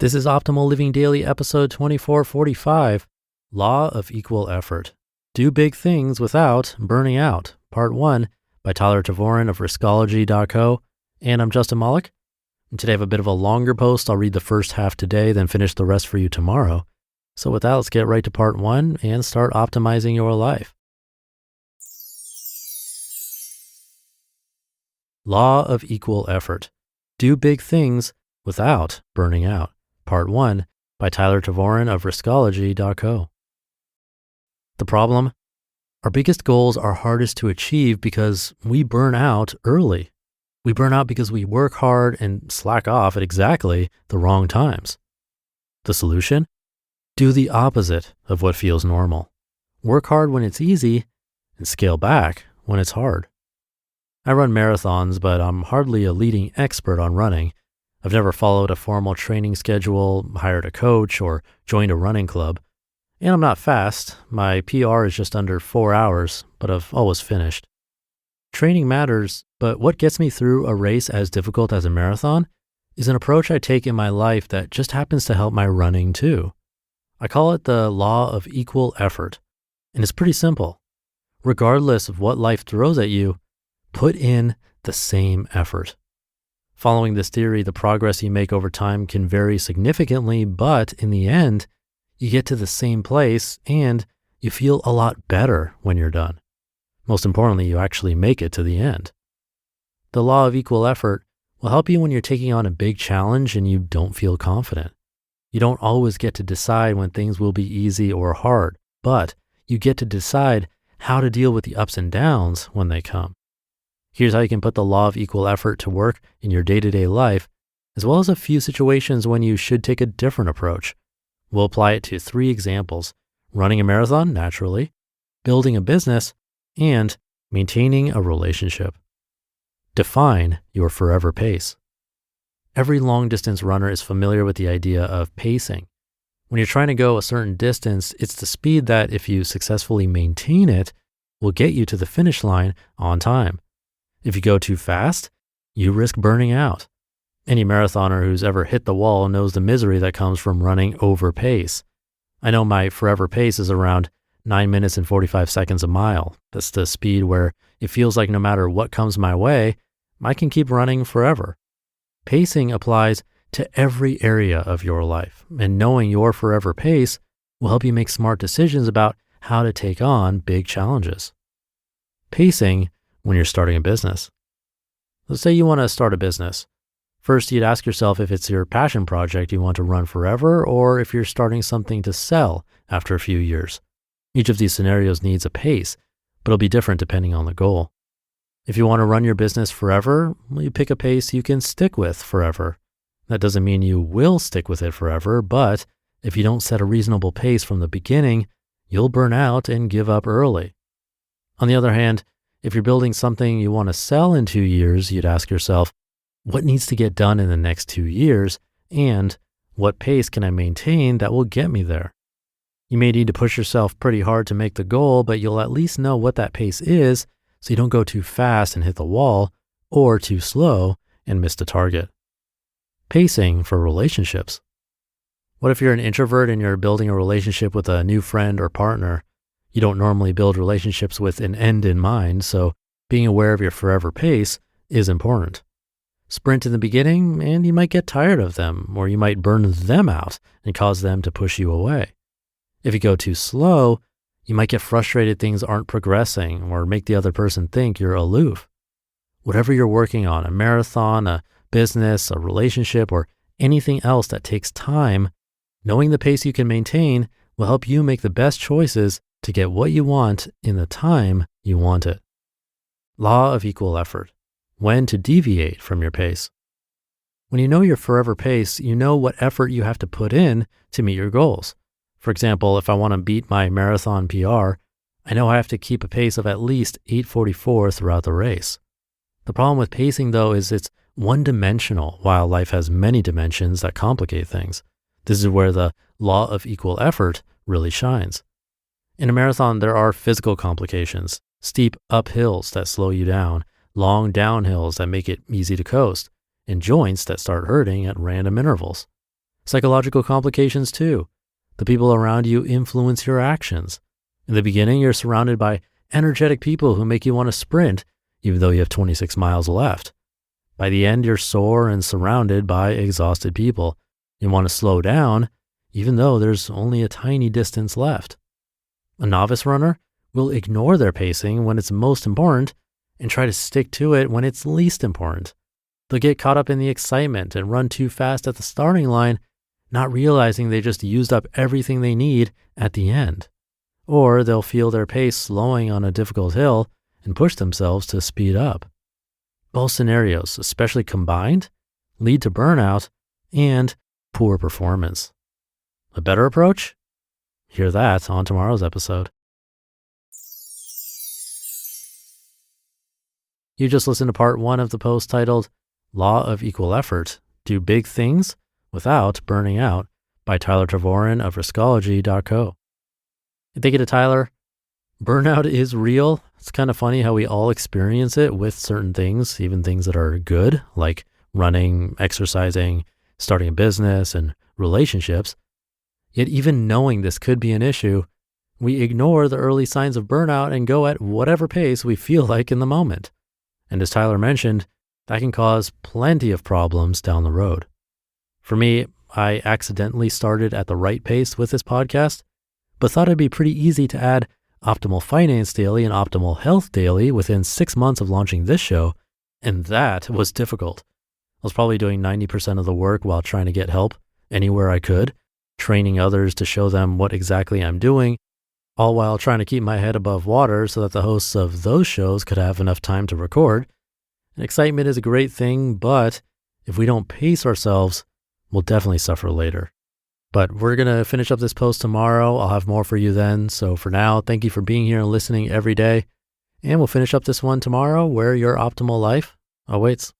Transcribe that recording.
This is Optimal Living Daily, episode 2445, Law of Equal Effort. Do Big Things Without Burning Out, Part 1, by Tervooren of Riskology.co. And I'm Justin Malik. And today I have a bit of a longer post. I'll read the first half today, then finish the rest for you tomorrow. So with that, let's get right to Part 1 and start optimizing your life. Law of Equal Effort. Do Big Things Without Burning Out. Part 1 by Tervooren of Riskology.co. The problem? Our biggest goals are hardest to achieve because we burn out early. We burn out because we work hard and slack off at exactly the wrong times. The solution? Do the opposite of what feels normal. Work hard when it's easy and scale back when it's hard. I run marathons, but I'm hardly a leading expert on running. I've never followed a formal training schedule, hired a coach, or joined a running club. And I'm not fast. My PR is just under 4 hours, but I've always finished. Training matters, but what gets me through a race as difficult as a marathon is an approach I take in my life that just happens to help my running too. I call it the law of equal effort, and it's pretty simple. Regardless of what life throws at you, put in the same effort. Following this theory, the progress you make over time can vary significantly, but in the end, you get to the same place and you feel a lot better when you're done. Most importantly, you actually make it to the end. The law of equal effort will help you when you're taking on a big challenge and you don't feel confident. You don't always get to decide when things will be easy or hard, but you get to decide how to deal with the ups and downs when they come. Here's how you can put the law of equal effort to work in your day-to-day life, as well as a few situations when you should take a different approach. We'll apply it to 3 examples: running a marathon, naturally, building a business, and maintaining a relationship. Define your forever pace. Every long-distance runner is familiar with the idea of pacing. When you're trying to go a certain distance, it's the speed that, if you successfully maintain it, will get you to the finish line on time. If you go too fast, you risk burning out. Any marathoner who's ever hit the wall knows the misery that comes from running over pace. I know my forever pace is around 9 minutes and 45 seconds a mile. That's the speed where it feels like no matter what comes my way, I can keep running forever. Pacing applies to every area of your life, and knowing your forever pace will help you make smart decisions about how to take on big challenges. Pacing when you're starting a business. Let's say you want to start a business. First, you'd ask yourself if it's your passion project you want to run forever, or if you're starting something to sell after a few years. Each of these scenarios needs a pace, but it'll be different depending on the goal. If you want to run your business forever, you pick a pace you can stick with forever. That doesn't mean you will stick with it forever, but if you don't set a reasonable pace from the beginning, you'll burn out and give up early. On the other hand, if you're building something you want to sell in 2 years, you'd ask yourself, what needs to get done in the next 2 years, and what pace can I maintain that will get me there? You may need to push yourself pretty hard to make the goal, but you'll at least know what that pace is so you don't go too fast and hit the wall, or too slow and miss the target. Pacing for relationships. What if you're an introvert and you're building a relationship with a new friend or partner? You don't normally build relationships with an end in mind, so being aware of your forever pace is important. Sprint in the beginning, and you might get tired of them, or you might burn them out and cause them to push you away. If you go too slow, you might get frustrated things aren't progressing or make the other person think you're aloof. Whatever you're working on, a marathon, a business, a relationship, or anything else that takes time, knowing the pace you can maintain will help you make the best choices to get what you want in the time you want it. Law of equal effort. When to deviate from your pace. When you know your forever pace, you know what effort you have to put in to meet your goals. For example, if I want to beat my marathon PR, I know I have to keep a pace of at least 8:44 throughout the race. The problem with pacing, though, is it's one-dimensional, while life has many dimensions that complicate things. This is where the law of equal effort really shines. In a marathon, there are physical complications, steep uphills that slow you down, long downhills that make it easy to coast, and joints that start hurting at random intervals. Psychological complications too. The people around you influence your actions. In the beginning, you're surrounded by energetic people who make you want to sprint, even though you have 26 miles left. By the end, you're sore and surrounded by exhausted people. You want to slow down, even though there's only a tiny distance left. A novice runner will ignore their pacing when it's most important and try to stick to it when it's least important. They'll get caught up in the excitement and run too fast at the starting line, not realizing they just used up everything they need at the end. Or they'll feel their pace slowing on a difficult hill and push themselves to speed up. Both scenarios, especially combined, lead to burnout and poor performance. A better approach? Hear that on tomorrow's episode. You just listened to part 1 of the post titled Law of Equal Effort, Do Big Things Without Burning Out by Tyler Tervooren of Riskology.co. Thank you to Tyler. Burnout is real. It's kind of funny how we all experience it with certain things, even things that are good, like running, exercising, starting a business, and relationships. Yet even knowing this could be an issue, we ignore the early signs of burnout and go at whatever pace we feel like in the moment. And as Tyler mentioned, that can cause plenty of problems down the road. For me, I accidentally started at the right pace with this podcast, but thought it'd be pretty easy to add Optimal Finance Daily and Optimal Health Daily within 6 months of launching this show, and that was difficult. I was probably doing 90% of the work while trying to get help anywhere I could, training others to show them what exactly I'm doing, all while trying to keep my head above water so that the hosts of those shows could have enough time to record. And excitement is a great thing, but if we don't pace ourselves, we'll definitely suffer later. But we're going to finish up this post tomorrow. I'll have more for you then. So for now, thank you for being here and listening every day. And we'll finish up this one tomorrow where your optimal life awaits.